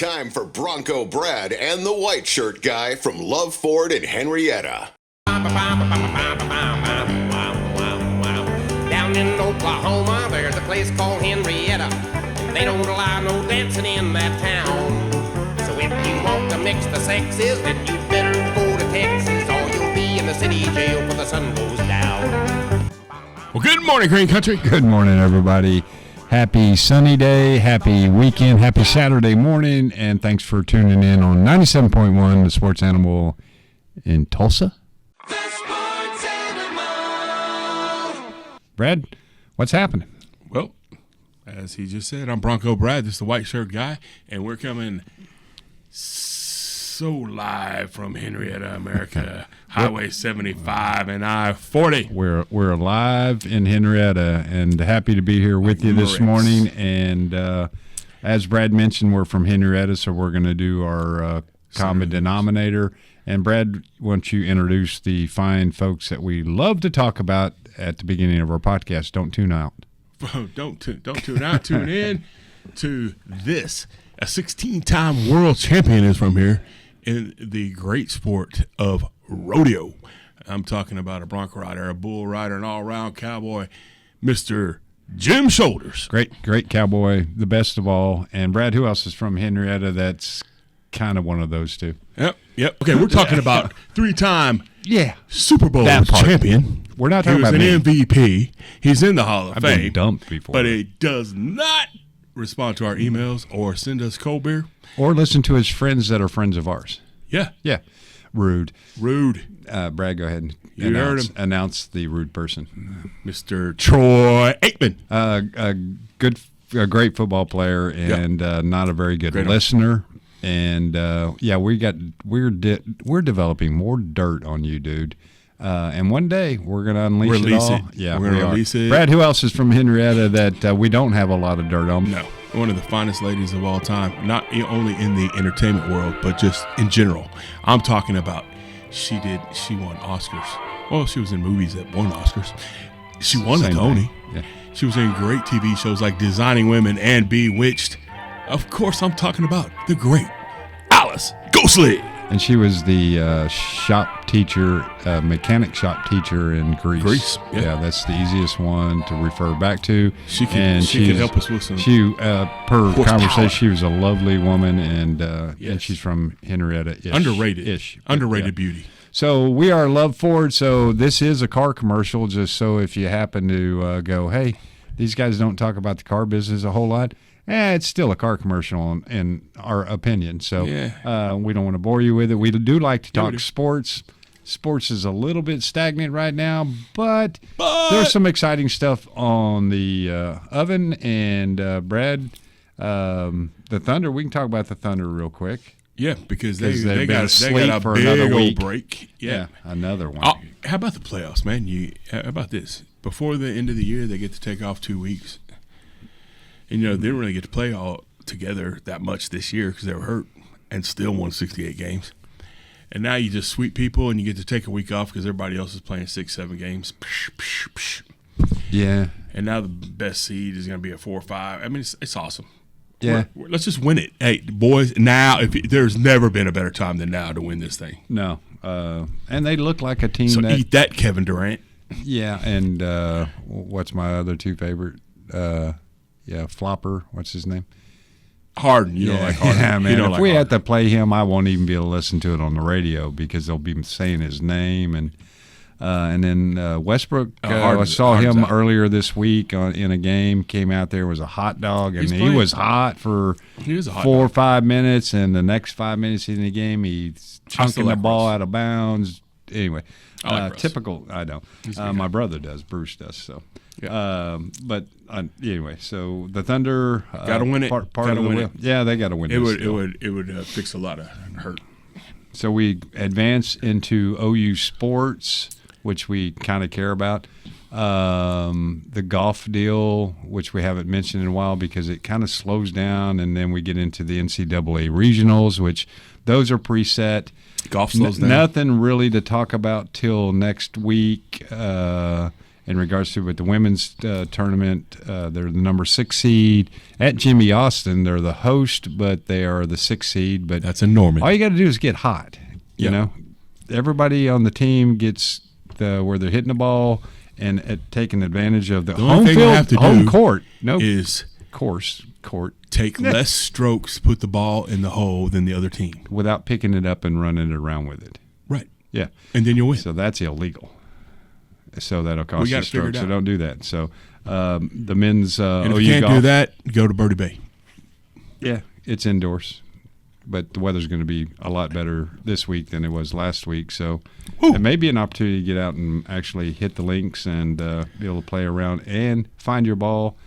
Time for Bronco Brad and the White Shirt Guy from Love Ford in Henrietta. Down in Oklahoma, there's a place called Henrietta. They don't allow no dancing in that town. So if you want to mix the sexes, then you better go to Texas, or you'll be in the city jail when the sun goes down. Well, good morning, Green Country. Good morning, everybody. Happy sunny day, happy weekend, happy Saturday morning, and thanks for tuning in on 97.1, the Sports Animal in Tulsa. The Sports Animal. Brad, what's happening? Well, as he just said, I'm Bronco Brad. This is the White Shirt Guy, and we're coming so live from Henrietta, America, Highway 75 and I-40. We're live in Henrietta, and happy to be here with you this morning. And as Brad mentioned, we're from Henrietta, so we're going to do our common denominator. And Brad, why don't you introduce the fine folks that we love to talk about at the beginning of our podcast? Don't tune out. Don't tune out. Tune in to this. A 16-time world champion is from here in the great sport of rodeo. I'm talking about a bronco rider, a bull rider, an all-around cowboy, Mr. Jim Shoulders. Great cowboy, the best of all. And Brad, who else is from Henrietta that's kind of one of those two? Yep. Okay, we're talking about three-time Super Bowl champion. We're not talking about an MVP. He's in the Hall of Fame. Been dumped before. But he does not respond to our emails or send us cold beer. Or listen to his friends that are friends of ours. Yeah. Rude. Brad, go ahead and announce the rude person. Mr. Troy Aikman. A great football player and not a very good listener. And we're developing more dirt on you, dude. And one day we're going to unleash it all. Yeah, we're going to release it. Brad, who else is from Henrietta that we don't have a lot of dirt on? No. One of the finest ladies of all time, not only in the entertainment world, but just in general. I'm talking about she won Oscars. Well, she was in movies that won Oscars. She won a Tony. Yeah. She was in great TV shows like Designing Women and Bewitched. Of course, I'm talking about the great Alice Ghostley. And she was the mechanic shop teacher in Greece. Yeah, that's the easiest one to refer back to. She can help us with some. Per conversation, she was a lovely woman, and she's from Henrietta. Underrated beauty. So we are Love Ford. So this is a car commercial. Just so if you happen to go, hey, these guys don't talk about the car business a whole lot. It's still a car commercial in our opinion. So we don't want to bore you with it. We do like to talk sports. Sports is a little bit stagnant right now, but there's some exciting stuff on the oven. And Brad, the Thunder, we can talk about the Thunder real quick. Yeah, because they got a for big another old week. Break. Yeah, another one. How about the playoffs, man? How about this? Before the end of the year, they get to take off 2 weeks. And, they didn't really get to play all together that much this year because they were hurt and still won 68 games. And now you just sweep people and you get to take a week off because everybody else is playing 6-7 games. Yeah. And now the best seed is going to be a 4 or 5. I mean, it's awesome. Yeah. Let's just win it. Hey, boys, now, there's never been a better time than now to win this thing. No. And they look like a team eat that, Kevin Durant. Yeah, and what's my other two favorite? Flopper. What's his name? Harden. You don't like Harden. Yeah, man. If we Harden. have to play him, I won't even be able to listen to it on the radio because they'll be saying his name. And then Westbrook, I saw him earlier this week in a game. Came out there, was a hot dog, and he was hot for 4 or 5 minutes. And the next 5 minutes in the game, he's chunking the ball out of bounds. Anyway, typical. I know. My brother does. Bruce does. So. Yeah. Anyway, so the Thunder got to win it. Part of the win. Yeah, they got to win it. It would fix a lot of hurt. So we advance into OU sports, which we kind of care about. The golf deal, which we haven't mentioned in a while because it kind of slows down, and then we get into the NCAA regionals, which those are preset. Golf slows down. Nothing really to talk about till next week. in regards to with the women's tournament. They're the number 6 seed at Jimmy Austin. They're the host, but they are the 6th seed. But That's in Norman. all you got to do is get hot. You Yeah. know, everybody on the team gets where they're hitting the ball and taking advantage of the The only home thing you field, have to home do court. No is court take less strokes, put the ball in the hole than the other team. without picking it up and running it around with it. Right. Yeah. And then you'll win. So that's illegal. So that'll cost you gotta figure it strokes. So out. don't do that. So the men's and if OU you can't golf, do that, go to Birdie Bay. yeah, it's indoors, but the weather's going to be a lot better this week than it was last week. So Woo. it may be an opportunity to get out and actually hit the links and be able to play around and find your ball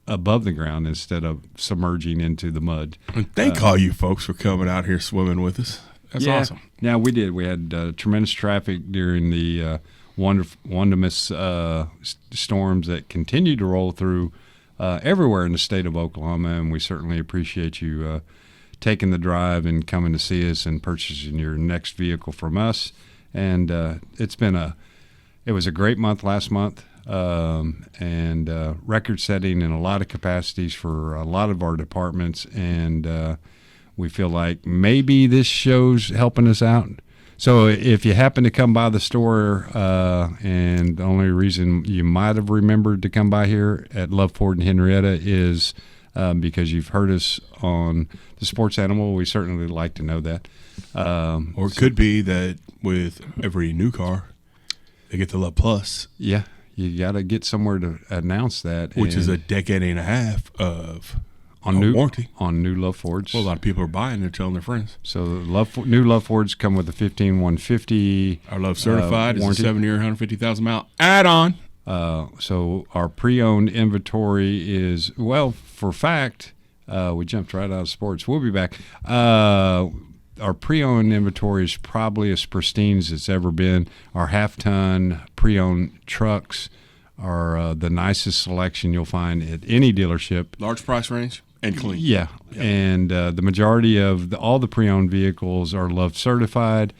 above the ground instead of submerging into the mud. And thank all you folks for coming out here swimming with us. That's awesome. Yeah, we did. We had tremendous traffic during the wonderful storms that continue to roll through everywhere in the state of Oklahoma, and we certainly appreciate you taking the drive and coming to see us and purchasing your next vehicle from us. And it was a great month last month, and record-setting in a lot of capacities for a lot of our departments, and we feel like maybe this show's helping us out. So if you happen to come by the store, and the only reason you might have remembered to come by here at Love Ford and Henrietta is because you've heard us on the Sports Animal, we certainly like to know that. Or it could be that with every new car, they get the Love Plus, Yeah, you got to get somewhere to announce that. which is and a decade and a half of on new warranty. on new Love Fords. Well, a lot of people are buying. They're telling their friends. So new Love Fords come with a 15150. Our Love Certified is a warranty. 7-year, 150,000 mile add-on. So our pre-owned inventory is, well, for fact, we jumped right out of sports. We'll be back. Our pre-owned inventory is probably as pristine as it's ever been. Our half-ton pre-owned trucks are the nicest selection you'll find at any dealership. Large price range and clean. Yeah, and the majority of all the pre-owned vehicles are Love certified,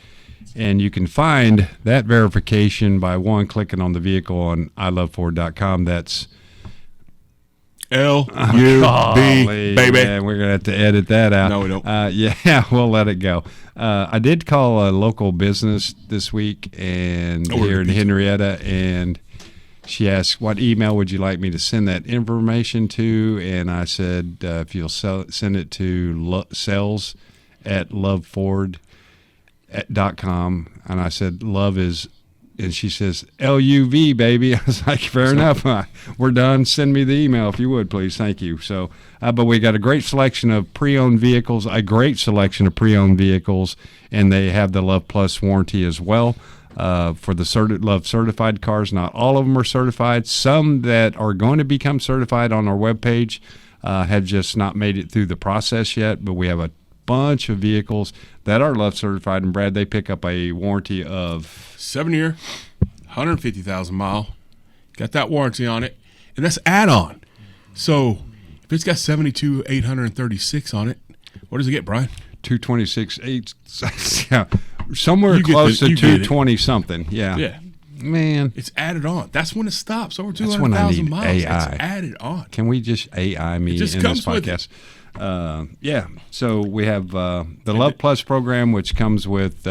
and you can find that verification by clicking on the vehicle on iloveford.com. That's L-U-B, golly, baby. man, we're gonna have to edit that out. No, we don't. Yeah, we'll let it go. I did call a local business this week, and Ordered here in pizza. Henrietta, and she asked, what email would you like me to send that information to? And I said, if you'll send it to sales at loveford.com. And I said, love is, and she says, LUV, baby. I was like, fair enough. We're done. Send me the email if you would, please. Thank you. So, but we got a great selection of pre-owned vehicles, and they have the Love Plus warranty as well. For the Love certified cars, not all of them are certified. Some that are going to become certified on our webpage have just not made it through the process yet, but we have a bunch of vehicles that are Love certified, and Brad, they pick up a warranty of 7-year, 150,000 mile. Got that warranty on it. And that's add-on. So if it's got 72,836 on it, what does it get, Brian? 226.8, yeah, somewhere You get close the- to you get it. 220 something. Yeah. Yeah. Man, It's added on. That's when it stops over That's when I 200,000 need miles. AI. It's added on. can we just AI me It just in this comes with podcast? Yeah. So we have the Love Plus program, which comes with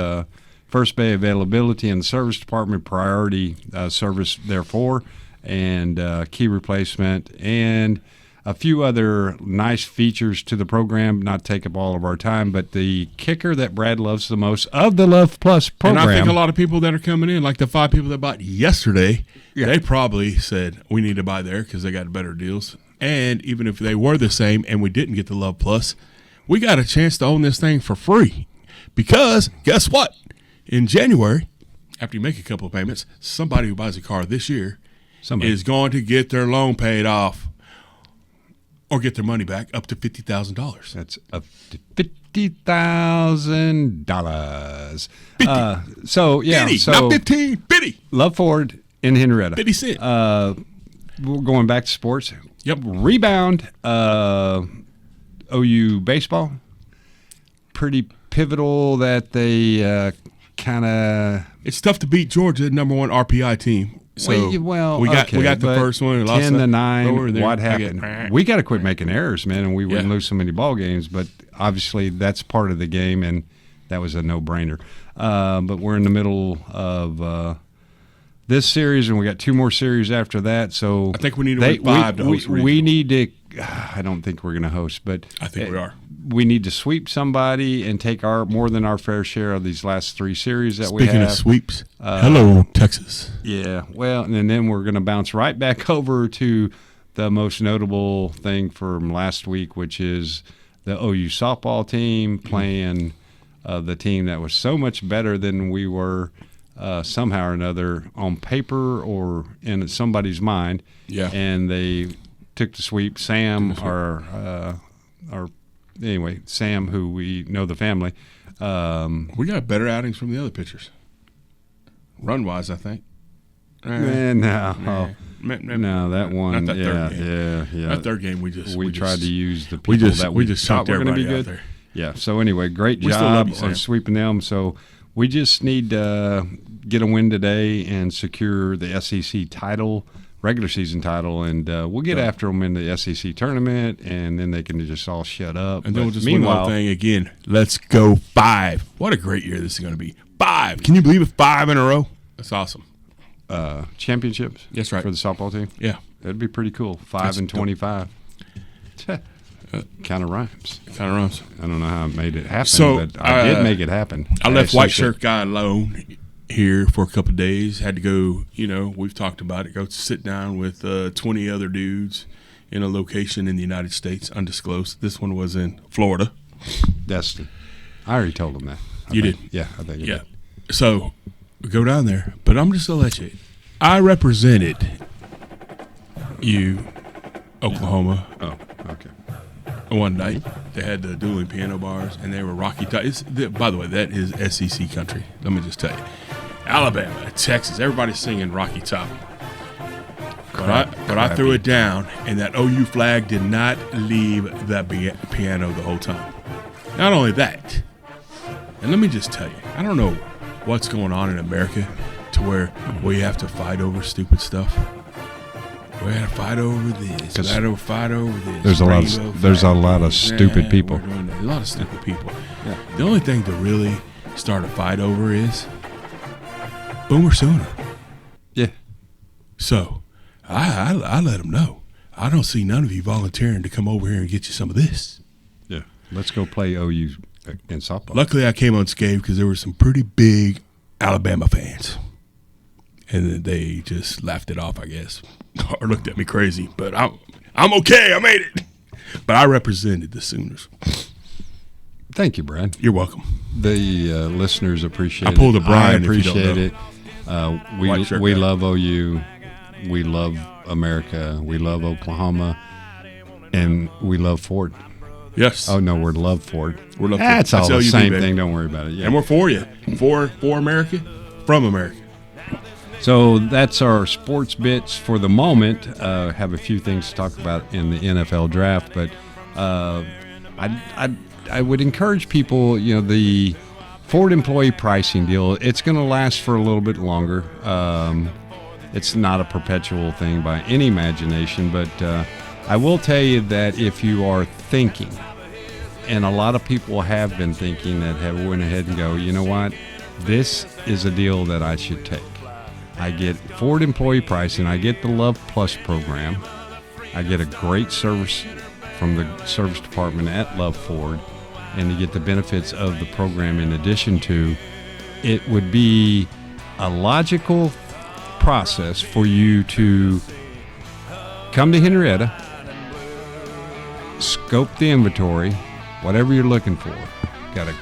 first bay availability in the service department, priority service, therefore, and key replacement, and a few other nice features to the program. Not take up all of our time, but the kicker that Brad loves the most of the Love Plus program. And I think a lot of people that are coming in, like the 5 people that bought yesterday, they probably said, we need to buy there because they got better deals. And even if they were the same and we didn't get the Love Plus, we got a chance to own this thing for free. Because guess what? In January, after you make a couple of payments, somebody who buys a car this year is going to get their loan paid off or get their money back up to $50,000. That's up to $50,000. So yeah, 50, so not 15, 50. Love Ford in Henrietta. 50 cent. We're going back to sports. Yep. Rebound. OU baseball. Pretty pivotal that they kind of. It's tough to beat Georgia, number 1 RPI team, So well, we got okay, the but first one. And lost 10 to that 9. lower, and then What I get- happened? We got to quit making errors, man, and we wouldn't Yeah. lose so many ball games. But obviously, that's part of the game, and that was a no-brainer. But we're in the middle of this series, and we got 2 more series after that. So I think we need to win 5 to host we regional. need to. I don't think we're going to host, but I think we are. We need to sweep somebody and take our more than our fair share of these last 3 series that we Speaking have. of sweeps, hello Texas. Yeah, well, and then we're going to bounce right back over to the most notable thing from last week, which is the OU softball team playing the team that was so much better than we were somehow or another on paper or in somebody's mind. Yeah. And they took the sweep. Sam, Sam, who we know the family. We got better outings from the other pitchers, run wise. I think. No, that one. Not that third game. Yeah. That third game, we tried to use the people we just that we just thought chunked were going to be everybody out good. there. Yeah. So anyway, great We still love job you, Sam. on sweeping them. So we just need to get a win today and secure the SEC title, regular season title, and we'll get after them in the SEC tournament, and then they can just all shut up. And then But we'll just win the whole thing again. Let's go 5. What a great year this is going to be. 5. Can you believe it? 5 in a row. That's awesome. championships. That's right. For the softball team. Yeah. That'd be pretty cool. 5 That's and dope. 25. Kind of rhymes. Kind of runs. I don't know how I made it happen, So, but I did make it happen. I left actually White said- Shirt Guy alone here for a couple of days. Had to go, we've talked about it, go sit down with 20 other dudes in a location in the United States, undisclosed. This one was in Florida. Destin. I already told him that. I You think. did? Yeah, I think you Yeah. did. So we go down there, but I'm just going to let you. I represented Oklahoma. Oh, okay. One night, they had the dueling piano bars, and they were Rocky Top. By the way, that is SEC country. Let me just tell you, Alabama, Texas, everybody's singing Rocky Top. But I threw it down, and that OU flag did not leave that piano the whole time. Not only that, and let me just tell you, I don't know what's going on in America to where we have to fight over stupid stuff. We had to fight over this. We had to fight over this. There's a lot of- Rainbow there's a flag. lot of stupid people. we're doing that. A lot of stupid people. The only thing to really start a fight over is Boomer Sooner. Yeah. So I let them know. I don't see none of you volunteering to come over here and get you some of this. Yeah. Let's go play OU in softball. Luckily, I came unscathed because there were some pretty big Alabama fans. And then they just laughed it off, I guess, or looked at me crazy. But I'm okay. I made it. But I represented the Sooners. Thank you, Brad. You're welcome. The listeners appreciate it. I pulled a Brian, I if you don't appreciate know. it. White shirt We guy. love OU. We love America. We love Oklahoma. And we love Ford. Yes. Oh, no, we're love Ford. We're love Ford. That's all the LUV, same baby. thing. Don't worry about it. Yeah. And we're for you. For America, from America. So that's our sports bits for the moment. Have a few things to talk about in the NFL draft, but I would encourage people. The Ford employee pricing deal. It's going to last for a little bit longer. It's not a perpetual thing by any imagination, but I will tell you that if you are thinking, and a lot of people have been thinking that have went ahead and go, you know what, this is a deal that I should take. I get Ford employee pricing. I get the Love Plus program. I get a great service from the service department at Love Ford, and you get the benefits of the program in addition to. It would be a logical process for you to come to Henrietta, scope the inventory, whatever you're looking for. Got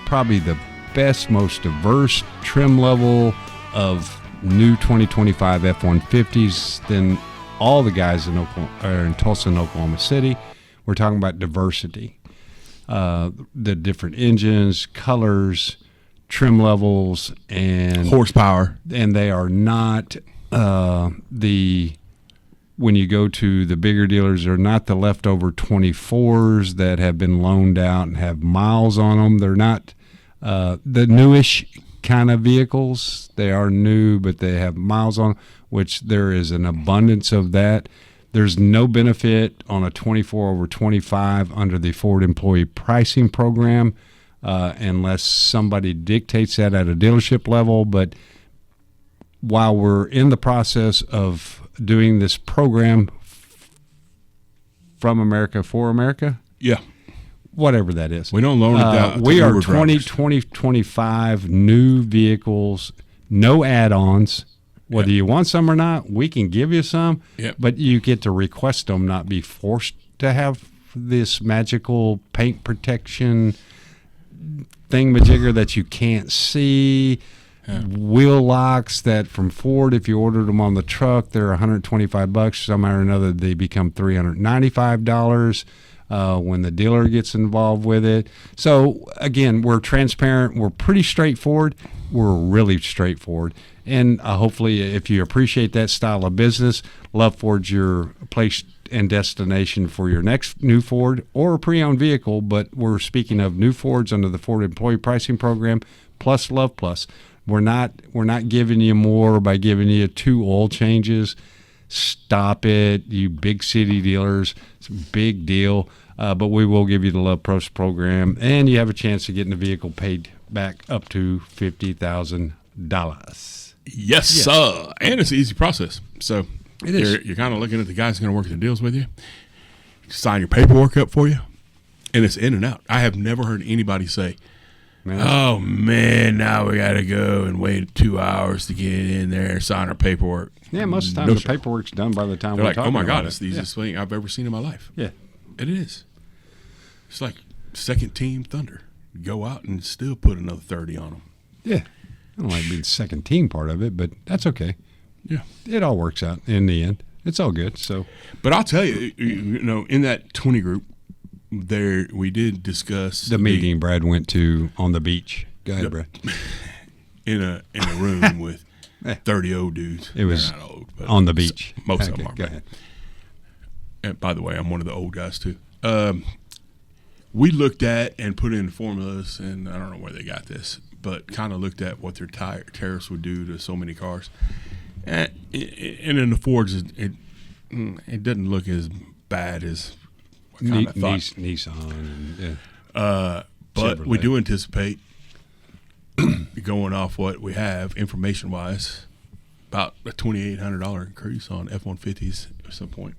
probably the best, most diverse trim level of new 2025 F-150s than all the guys in Tulsa and Oklahoma City. We're talking about diversity. The different engines, colors, trim levels, and Horsepower. and they are not when you go to the bigger dealers, they're not the leftover 24s that have been loaned out and have miles on them. They're not the newish kind of vehicles. They are new, but they have miles on them. which there is an abundance of that. There's no benefit on a 24/25 under the Ford Employee Pricing Program unless somebody dictates that at a dealership level. But while we're in the process of doing this program from America for America, Yeah. whatever that is, We don't loan it down. to we are Uber 20, drivers. 25 new vehicles, no add-ons. Whether you want some or not, we can give you some, Yep. but you get to request them, not be forced to have this magical paint protection thingamajigger that you can't see. Wheel locks that from Ford, if you ordered them on the truck, they're $125. Somehow or another, they become $395 when the dealer gets involved with it. So again, we're transparent. We're pretty straightforward. We're really straightforward. And hopefully, if you appreciate that style of business, Love Ford's your place and destination for your next new Ford or a pre-owned vehicle. But we're speaking of new Fords under the Ford Employee Pricing Program plus Love Plus. We're not giving you more by giving you 2 oil changes. Stop it, you big city dealers. It's a big deal. But we will give you the Love Plus program, and you have a chance of getting the vehicle paid back up to $50,000. Yes, sir. And it's an easy process. So It is. you're kind of looking at the guys going to work the deals with you, sign your paperwork up for you, and it's in and out. I have never heard anybody say, "Oh man, now we got to go and wait 2 hours to get in there and sign our paperwork." Yeah, most of the time No, the sir. paperwork's done by the time They're we're like, talking "Oh my about God, it's the it. easiest thing I've ever seen in my life." Yeah. It is. It's like second team Thunder. Go out and still put another 30 on them. Yeah. I don't like being the second team part of it, but that's okay. Yeah. It all works out in the end. It's all good. So But I'll tell you, in that 20 group, there we did discuss the meeting Brad went to on the beach. Go ahead, Yep. Brad. in a room with Eh. 30 old dudes. It was They're not old, but on the beach. Most of Okay, them are. Go ahead. And by the way, I'm one of the old guys too. We looked at and put in formulas, and I don't know where they got this, but kind of looked at what their tariffs would do to so many cars. And in the Fords, it doesn't look as bad as I kind of thought. Nissan. And, yeah. But we Chevrolet. do anticipate going off what we have information-wise, about a $2,800 increase on F-150s at some point.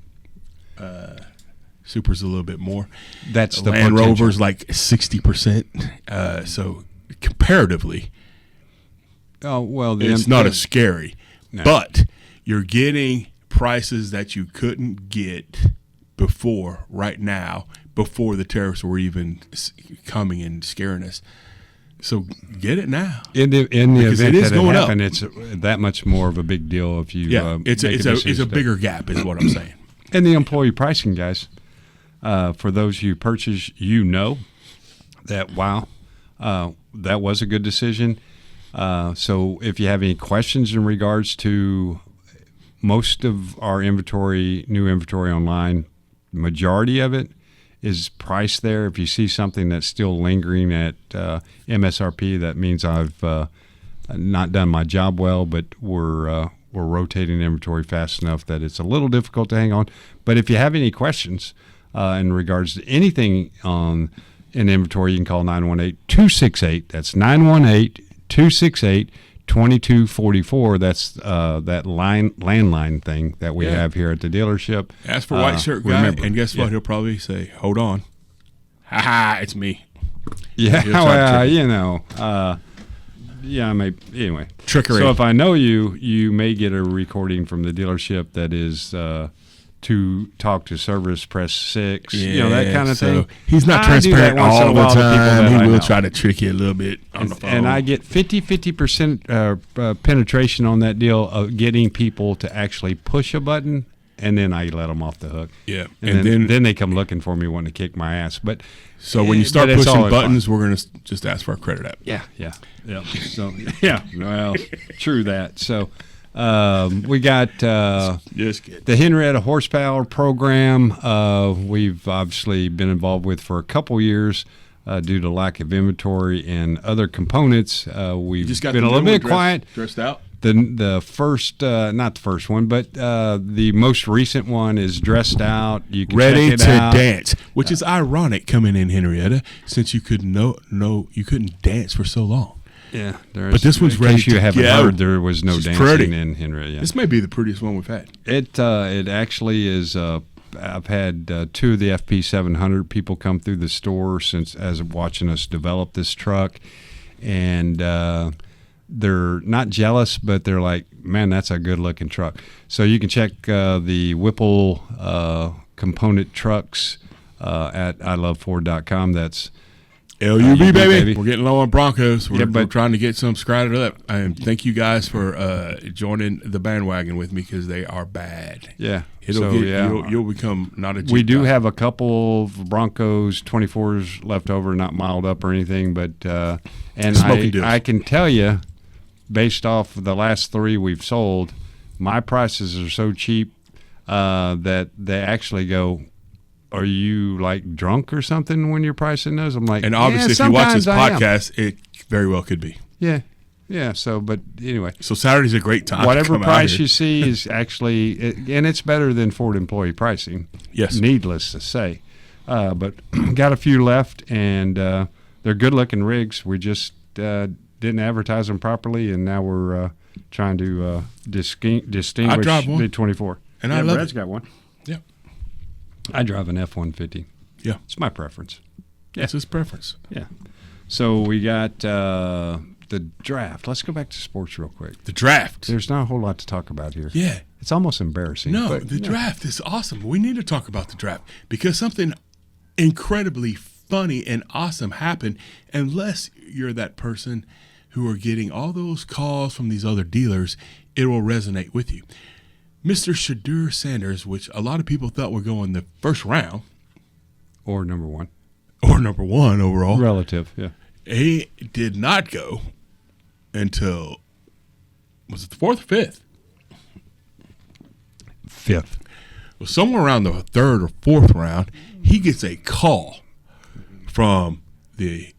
Supers a little bit more. That's the Land potential. Rover's like 60%. So comparatively, Oh well, it's not as scary. No. But you're getting prices that you couldn't get before, right now, before the tariffs were even coming and scaring us. So get it now. in the Because event it is that going up. happened, it's that much more of a big deal if you It's make a decision to- bigger gap, is what I'm saying. And the employee pricing, guys, for those you purchase, that that was a good decision. So if you have any questions in regards to most of our inventory, new inventory online, majority of it is priced there. If you see something that's still lingering at MSRP, that means I've not done my job well, but we're rotating inventory fast enough that it's a little difficult to hang on. But if you have any questions in regards to anything on in inventory, you can call 918-268. That's 918-268-2244. That's that landline thing that we have here at the dealership. Ask for White Shirt Guy, remember, and guess what? yeah. He'll probably say, "Hold on." Ha ha, it's me. Yeah, He'll try to well, trick you. you know, yeah, maybe anyway. Trickery. So if I know you, you may get a recording from the dealership that is to talk to service press 6, that kind of so thing. He's not I do that transparent once in a all the while to people that time. I He will know. try to trick you a little bit on the phone. And I get 50% penetration on that deal of getting people to actually push a button, and then I let them off the hook. Yeah, and, and then they come looking for me wanting to kick my ass. But so when you start but it's all pushing in buttons, we're going to just ask for a credit app. Yeah. So yeah, well, true that. So we got Just kidding. the Henrietta Horsepower Program. We've obviously been involved with for a couple years due to lack of inventory and other components. We've Just got been the a little new one bit quiet. dressed out. The first, not the first one, but the most recent one is Dressed Out. You can Ready check it to out. Dance, which is ironic coming in, Henrietta, since you couldn't you couldn't dance for so long. Yeah, But this one's in ready case you to haven't go. heard, there was no This is dancing pretty. in Henry. Yeah. This may be the prettiest one we've had. It actually is. I've had 2 of the FP700 people come through the store as watching us develop this truck, and they're not jealous, but they're like, "Man, that's a good looking truck." So you can check the Whipple component trucks at iloveford.com. That's LUB, UB, baby. baby. We're getting low on Broncos. We're, Yeah, but- we're trying to get some scratted up. And thank you guys for jeoning the bandwagon with me because they are bad. yeah. You'll become not a Jeep We do guy. have a couple of Broncos 24s left over, not miled up or anything, but and Smoking deals. I can tell you, based off of the last 3 we've sold, my prices are so cheap that they actually go, "Are you like drunk or something when you're pricing those?" I'm like, And obviously, yeah, if you watch this sometimes I am. podcast, it very well could be. Yeah. So, but anyway, So Saturday's a great time. whatever to come out price here. you see is actually, and it's better than Ford employee pricing. Yes. Needless to say, but got a few left, and they're good-looking rigs. We just didn't advertise them properly, and now we're trying to distinguish drive one. the 24. And I love Brad's it. got one. Yeah. I drive an F-150. Yeah. It's my preference. That's his preference. Yeah. So we got the draft. Let's go back to sports real quick. The draft. There's not a whole lot to talk about here. Yeah. It's almost embarrassing. No, but, the draft is awesome. We need to talk about the draft because something incredibly funny and awesome happened, unless you're that person who are getting all those calls from these other dealers, it will resonate with you. Mr. Shadur Sanders, which a lot of people thought were going the first round Or number 1. or number 1 overall, Relative, yeah. he did not go until, was it the 4th or 5th? 5th. Well, somewhere around the 3rd or 4th round, he gets a call from the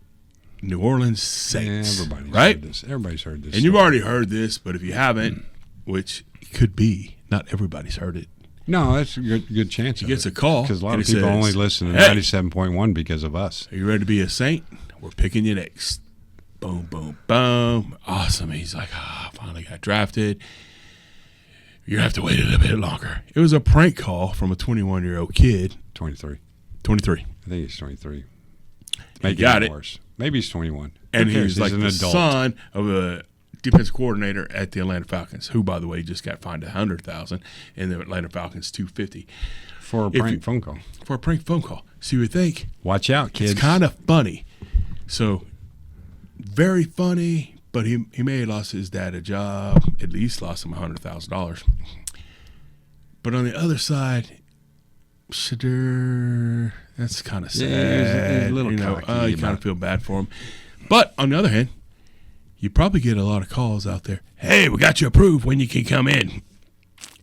New Orleans Saints. Everybody's right? heard this. Everybody's heard this. And you've already heard this, but if you haven't, which could be, not everybody's heard it. No, that's a good chance. He gets a call, because a lot and of it people says, only listen to "Hey." 97.1 because of us. Are you ready to be a Saint? We're picking you next. Boom, boom, boom. Awesome. He's like, finally got drafted. You're going to have to wait a little bit longer. It was a prank call from a 21-year-old kid. 23. 23. I think he's 23. He got it. Worse. Maybe he's 21. And Who he cares? was like He's the an adult. son of a defense coordinator at the Atlanta Falcons, who, by the way, just got fined $100,000, and the Atlanta Falcons $250 For a If prank you- phone call. for a prank phone call. So you would think Watch out, kids. it's kind of funny. So very funny, but he may have lost his dad a job, at least lost him $100,000. But on the other side, Shadur, that's kind of sad. he's a little cocky you kind about of feel bad for him. But on the other hand, you probably get a lot of calls out there. Hey, we got you approved when you can come in.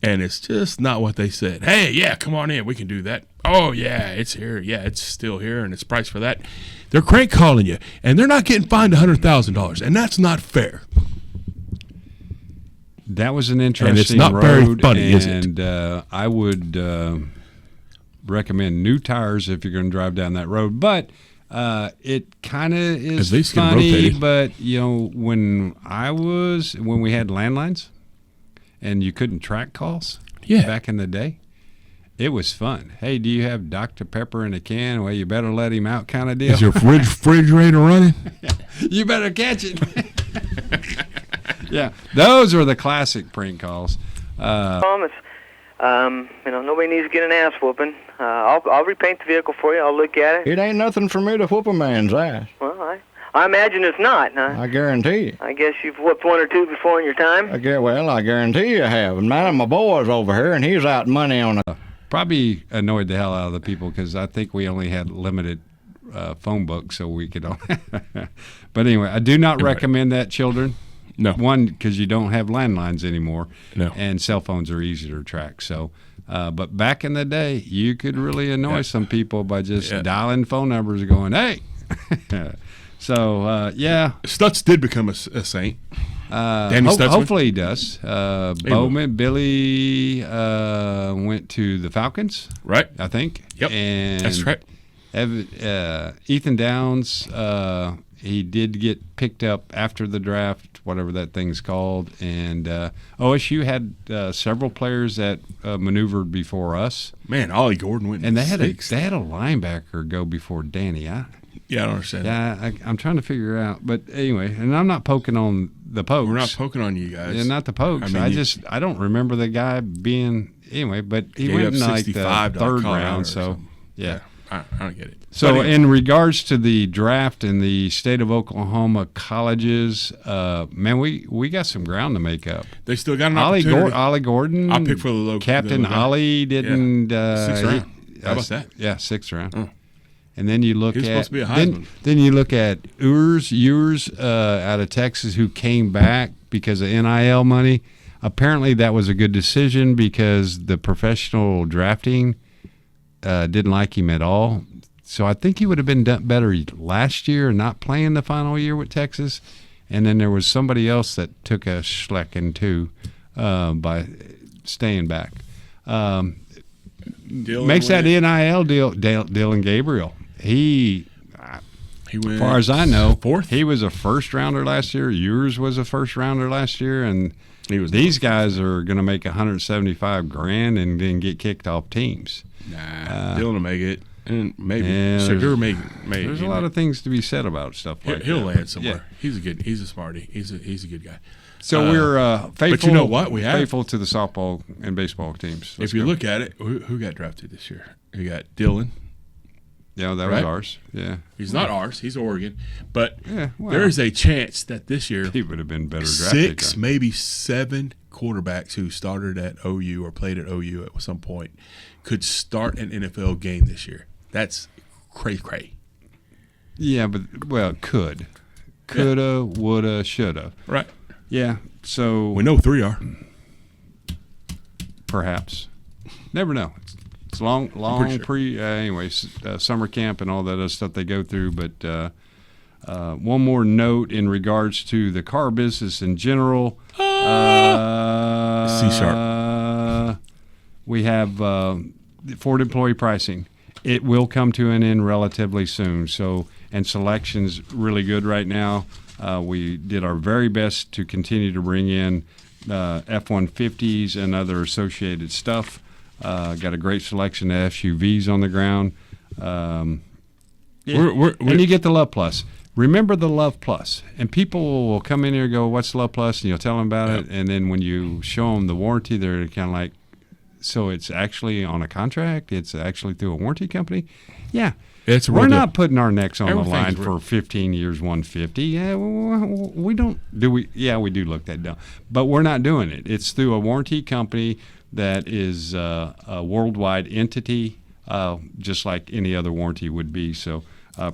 And it's just not what they said. Hey, yeah, come on in. We can do that. Oh, yeah, it's here. Yeah, it's still here, and it's priced for that. They're crank calling you, and they're not getting fined $100,000, and that's not fair. That was an interesting it's not road, very funny, is it? And I would recommend new tires if you're going to drive down that road. But it kind of is At least get funny. rotated. But when we had landlines and you couldn't track calls, Yeah. back in the day, it was fun. Hey, do you have Dr. Pepper in a can? Well, you better let him out, kind of deal. Is your refrigerator running? You better catch it. Yeah, those are the classic prank calls. Thomas, nobody needs to get an ass whooping. I'll repaint the vehicle for you. I'll look at it. It ain't nothing for me to whoop a man's ass. Well, I imagine it's not. I guarantee you. I guess you've whooped one or two before in your time. I guarantee you have. And man of my boy's over here, and he's out money on a. Probably annoyed the hell out of the people because I think we only had limited phone books, so we could. But anyway, I do not recommend that, children. No. One, because you don't have landlines anymore, No. and cell phones are easier to track. So, but back in the day, you could really annoy some people by just dialing phone numbers and going, "Hey." So yeah, Stutz did become a saint. Danny Stutzman? Hopefully he does. Bowman, Billy went to the Falcons, Right. I think. Yep. And That's right. Ethan Downs, he did get picked up after the draft, whatever that thing's called. And OSU had several players that maneuvered before us. Man, Ollie Gordon went And they had a sixth. linebacker go before Danny. Yeah, I don't understand. I'm trying to figure out. But anyway, and I'm not poking on the Pokes. We're not poking on you guys. Yeah, not the Pokes. I mean, I don't remember the guy being anyway. But he Gave went up in like 65 the to third Colorado round. or So something. yeah. I don't get it. So But anyway, in regards to the draft in the state of Oklahoma colleges, man, we got some ground to make up. they still got an opportunity. Ollie Gordon, I'll pick for the local. Captain the local guy. Ollie didn't. Sixth round. How about that? Yeah, sixth round. And then you look He was at supposed to be a Heisman. then you look at Ewers out of Texas, who came back because of NIL money. Apparently, that was a good decision because the professional drafting didn't like him at all. So I think he would have been done better last year, not playing the final year with Texas. And then there was somebody else that took a schlecking too by staying back. Dylan Makes that went- NIL deal, Dylan Gabriel. He went. As far as I know, fourth. he was a first rounder last year. Yours was a first rounder last year, and He was these guys are going to make $175,000 and then get kicked off teams. Nah, Dylan will make it, and maybe Yeah, Shakur may. There's a lot of things to be said about stuff like He'll that. land somewhere. He's a smarty. He's a good guy. So we're faithful. but you know what? We have- faithful to the softball and baseball teams. If you look at it, who got drafted this year? You got Dylan. yeah, that right? was ours. Yeah, He's not ours. He's Oregon. But Yeah, well. there is a chance that this year he would have been better drafted. 6, maybe 7 quarterbacks who started at OU or played at OU at some point could start an NFL game this year. That's cray. Yeah, but coulda, woulda, shoulda. Right. Yeah, so We know 3 are. perhaps. Never know. It's long pretty sure. summer camp and all that other stuff they go through. But one more note in regards to the car business in general. C-sharp. We have Ford employee pricing. It will come to an end relatively soon. So, and selection's really good right now. We did our very best to continue to bring in F-150s and other associated stuff. Got a great selection of SUVs on the ground. We're- And you get the Love Plus. Remember the Love Plus. And people will come in here and go, what's Love Plus? And you'll tell them about it. And then when you show them the warranty, they're kind of like, so it's actually on a contract? It's actually through a warranty company? Yeah. It's a We're real deal. not putting our necks on the line Everything's real. for 15 years, 150. Yeah, we don't do we. Yeah, we do look that down, but we're not doing it. It's through a warranty company that is a worldwide entity, just like any other warranty would be. So,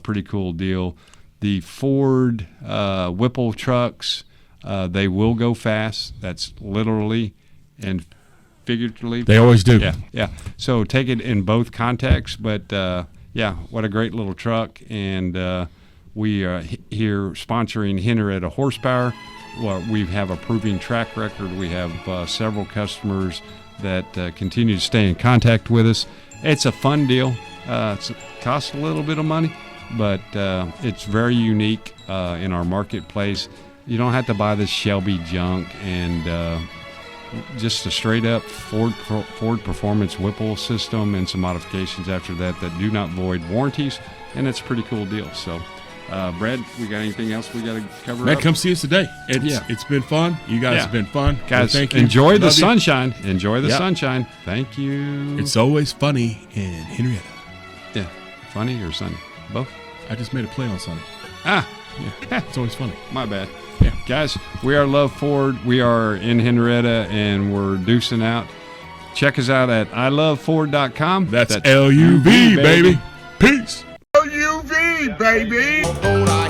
pretty cool deal. The Ford Whipple trucks, they will go fast. That's literally and figuratively. They always do. Yeah. So take it in both contexts, but yeah, what a great little truck. And we are here sponsoring Henrietta Horsepower. Well, we have a proving track record. We have several customers that continue to stay in contact with us. It's a fun deal. It costs a little bit of money, but it's very unique in our marketplace. You don't have to buy this Shelby junk and just a straight up Ford Performance Whipple system and some modifications after that do not void warranties, and it's a pretty cool deal. So, Brad, we got anything else we got to cover? Man, up? come see us today. Yeah. It's been fun. You guys Yeah. have been fun. Guys, Well, thank you. enjoy the Love you. sunshine. Enjoy the Yeah. sunshine. Thank you. It's always funny in Henrietta. yeah, funny or sunny? Both. I just made a play on Sunny. Ah, Yeah, it's always funny. my bad. Yeah. Guys, we are Love Ford. We are in Henrietta, and we're deucing out. Check us out at iloveford.com. That's LUV, baby. Peace. Lord, I